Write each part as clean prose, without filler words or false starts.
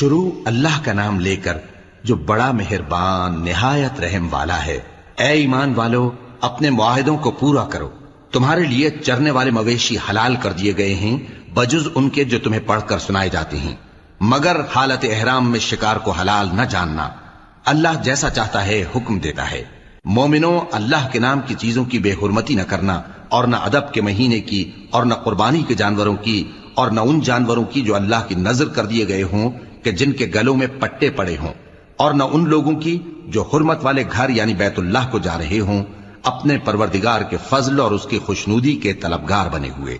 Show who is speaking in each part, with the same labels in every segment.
Speaker 1: شروع اللہ کا نام لے کر جو بڑا مہربان نہایت رحم والا ہے۔ اے ایمان والو، اپنے معاہدوں کو پورا کرو۔ تمہارے لیے چرنے والے مویشی حلال کر دیے گئے ہیں بجز ان کے جو تمہیں پڑھ کر سنائے جاتے ہیں، مگر حالت احرام میں شکار کو حلال نہ جاننا۔ اللہ جیسا چاہتا ہے حکم دیتا ہے۔ مومنوں، اللہ کے نام کی چیزوں کی بے حرمتی نہ کرنا، اور نہ ادب کے مہینے کی، اور نہ قربانی کے جانوروں کی، اور نہ ان جانوروں کی جو اللہ کی نذر کر دیے گئے ہوں کہ جن کے گلوں میں پٹے پڑے ہوں، اور نہ ان لوگوں کی جو حرمت والے گھر یعنی بیت اللہ کو جا رہے ہوں اپنے پروردگار کے فضل اور اس کی خوشنودی کے طلبگار بنے ہوئے۔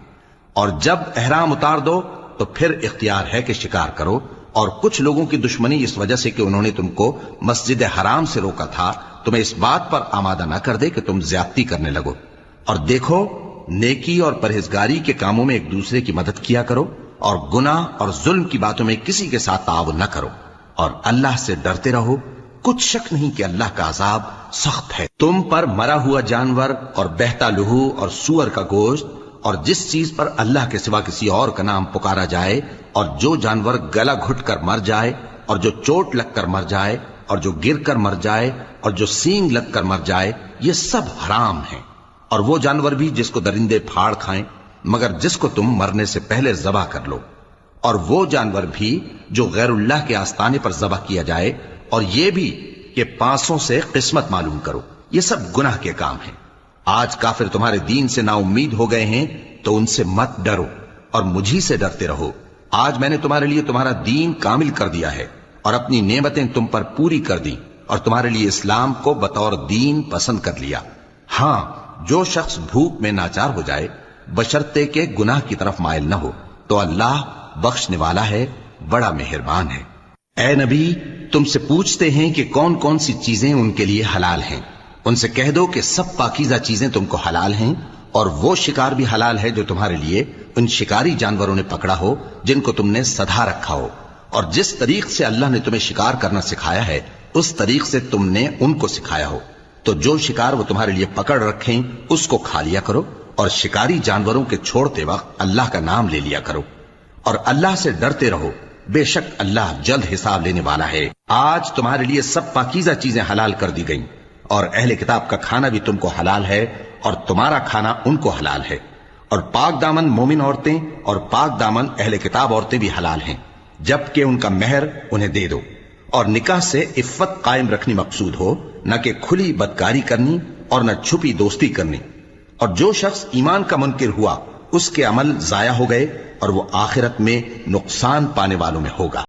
Speaker 1: اور جب احرام اتار دو تو پھر اختیار ہے کہ شکار کرو، اور کچھ لوگوں کی دشمنی اس وجہ سے کہ انہوں نے تم کو مسجد حرام سے روکا تھا تمہیں اس بات پر آمادہ نہ کر دے کہ تم زیادتی کرنے لگو۔ اور دیکھو، نیکی اور پرہیزگاری کے کاموں میں ایک دوسرے کی مدد کیا کرو، اور گناہ اور ظلم کی باتوں میں کسی کے ساتھ تعاون نہ کرو، اور اللہ سے ڈرتے رہو۔ کچھ شک نہیں کہ اللہ کا عذاب سخت ہے۔ تم پر مرا ہوا جانور اور بہتا لہو اور سور کا گوشت اور جس چیز پر اللہ کے سوا کسی اور کا نام پکارا جائے، اور جو جانور گلا گھٹ کر مر جائے، اور جو چوٹ لگ کر مر جائے، اور جو گر کر مر جائے، اور جو سینگ لگ کر مر جائے، یہ سب حرام ہیں۔ اور وہ جانور بھی جس کو درندے پھاڑ کھائیں، مگر جس کو تم مرنے سے پہلے ذبح کر لو، اور وہ جانور بھی جو غیر اللہ کے آستانے پر ذبح کیا جائے، اور یہ بھی کہ پانسوں سے قسمت معلوم کرو، یہ سب گناہ کے کام ہیں۔ آج کافر تمہارے دین سے نا امید ہو گئے ہیں تو ان سے مت ڈرو اور مجھی سے ڈرتے رہو۔ آج میں نے تمہارے لیے تمہارا دین کامل کر دیا ہے اور اپنی نعمتیں تم پر پوری کر دی، اور تمہارے لیے اسلام کو بطور دین پسند کر لیا۔ ہاں، جو شخص بھوک میں ناچار ہو جائے بشرطے کہ گناہ کی طرف مائل نہ ہو تو اللہ بخشنے والا ہے، بڑا مہربان ہے۔ اے نبی، تم سے پوچھتے ہیں کہ کون کون سی چیزیں ان کے لیے حلال ہیں۔ ان سے کہہ دو کہ سب پاکیزہ چیزیں تم کو حلال ہیں، اور وہ شکار بھی حلال ہے جو تمہارے لیے ان شکاری جانوروں نے پکڑا ہو جن کو تم نے سدھا رکھا ہو، اور جس طریق سے اللہ نے تمہیں شکار کرنا سکھایا ہے اس طریق سے تم نے ان کو سکھایا ہو۔ تو جو شکار وہ تمہارے لیے پکڑ رکھیں اس کو کھا لیا کرو، اور شکاری جانوروں کے چھوڑتے وقت اللہ کا نام لے لیا کرو، اور اللہ سے ڈرتے رہو، بے شک اللہ جلد حساب لینے والا ہے۔ آج تمہارے لیے سب پاکیزہ چیزیں حلال کر دی گئیں، اور اہل کتاب کا کھانا بھی تم کو حلال ہے، اور تمہارا کھانا ان کو حلال ہے، اور پاک دامن مومن عورتیں اور پاک دامن اہل کتاب عورتیں بھی حلال ہیں، جبکہ ان کا مہر انہیں دے دو۔ اور نکاح سے عفت قائم رکھنی مقصود ہو، نہ کہ کھلی بدکاری کرنی اور نہ چھپی دوستی کرنی۔ اور جو شخص ایمان کا منکر ہوا اس کے عمل ضائع ہو گئے، اور وہ آخرت میں نقصان پانے والوں میں ہوگا۔